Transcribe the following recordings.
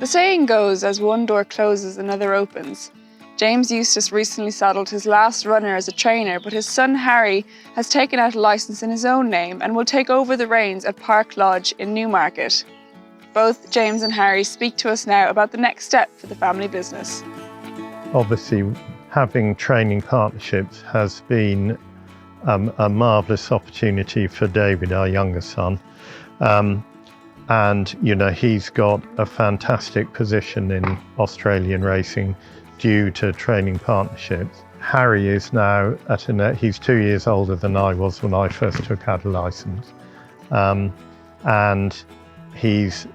The saying goes, as one door closes, another opens. James Eustace recently saddled his last runner as a trainer, but his son Harry has taken out a licence in his own name and will take over the reins at Park Lodge in Newmarket. Both James and Harry speak to us now about the next step for the family business. Obviously, having training partnerships has been a marvellous opportunity for David, our younger son. And, you know, he's got a fantastic position in Australian racing due to training partnerships. Harry is now he's 2 years older than I was when I first took out a licence. And he's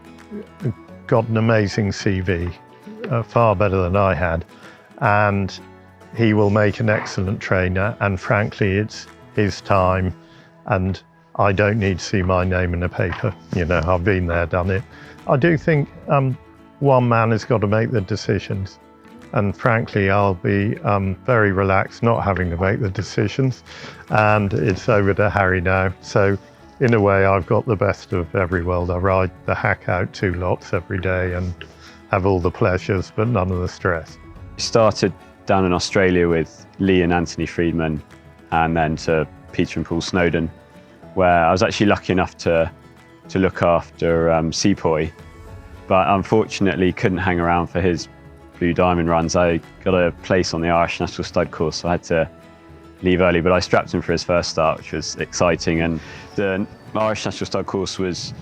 got an amazing CV, far better than I had. And he will make an excellent trainer, and frankly, it's his time, and I don't need to see my name in a paper. You know, I've been there, done it. I do think one man has got to make the decisions, and frankly, I'll be very relaxed not having to make the decisions, and it's over to Harry now. So in a way, I've got the best of every world. I ride the hack out 2 lots every day and have all the pleasures, but none of the stress. Started down in Australia with Lee and Anthony Friedman, and then to Peter and Paul Snowden, where I was actually lucky enough to look after Sepoy, but unfortunately couldn't hang around for his Blue Diamond runs. I got a place on the Irish National Stud course, so I had to leave early, but I strapped him for his first start, which was exciting. And the Irish National Stud course was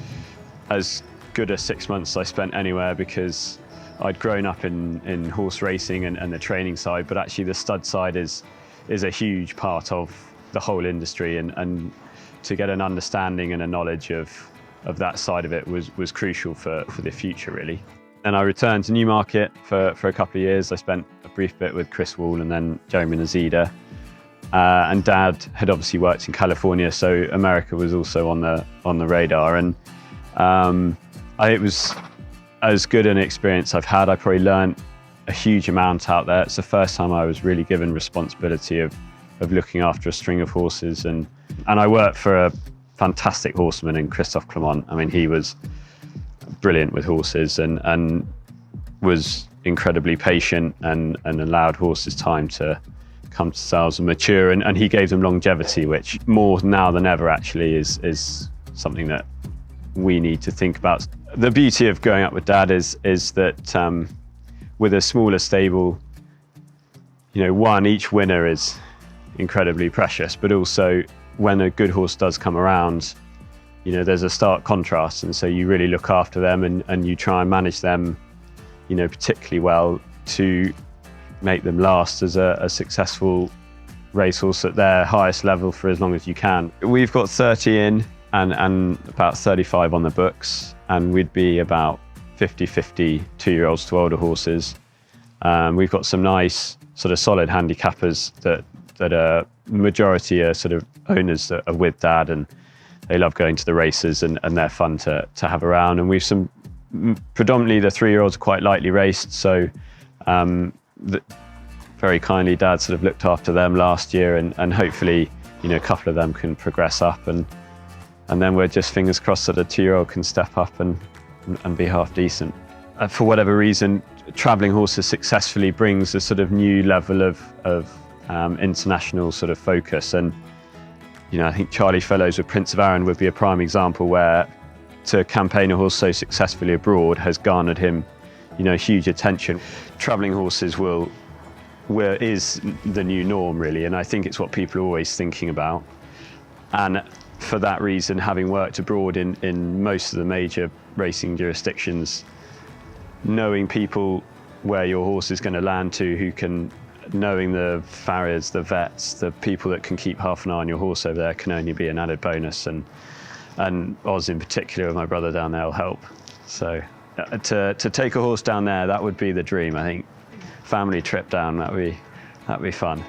as good as 6 months I spent anywhere, because I'd grown up in horse racing and the training side, but actually the stud side is a huge part of the whole industry, and to get an understanding and a knowledge of that side of it was crucial for the future, really. And I returned to Newmarket for a couple of years. I spent a brief bit with Chris Wall and then Jeremy Nazida. And Dad had obviously worked in California, so America was also on the radar. And it was as good an experience I've had. I probably learned a huge amount out there. It's the first time I was really given responsibility of looking after a string of horses. And I worked for a fantastic horseman in Christophe Clement. I mean, he was brilliant with horses and was incredibly patient and allowed horses time to come to themselves and mature. And he gave them longevity, which more now than ever actually is something that we need to think about. The beauty of going up with Dad is that with a smaller stable, you know, each winner is incredibly precious, but also when a good horse does come around, you know, there's a stark contrast, and so you really look after them and you try and manage them, you know, particularly well to make them last as a successful racehorse at their highest level for as long as you can. We've got 30 in and about 35 on the books, and we'd be about 50-50 2-year-olds to older horses. We've got some nice sort of solid handicappers that are majority are sort of owners that are with Dad, and they love going to the races and they're fun to have around. And we've predominantly the 3-year-olds are quite lightly raced, so very kindly Dad sort of looked after them last year, and hopefully, you know, a couple of them can progress up, and then we're just fingers crossed that a 2-year-old can step up and be half decent. For whatever reason, travelling horses successfully brings a sort of new level of international sort of focus. And, you know, I think Charlie Fellows with Prince of Arran would be a prime example, where to campaign a horse so successfully abroad has garnered him, you know, huge attention. Travelling horses is the new norm, really, and I think it's what people are always thinking about. And for that reason, having worked abroad in most of the major racing jurisdictions, knowing people where your horse is going to land to, knowing the farriers, the vets, the people that can keep half an eye on your horse over there can only be an added bonus. And Oz in particular, with my brother down there, will help. So to take a horse down there, that would be the dream, I think. Family trip down, that'd be fun.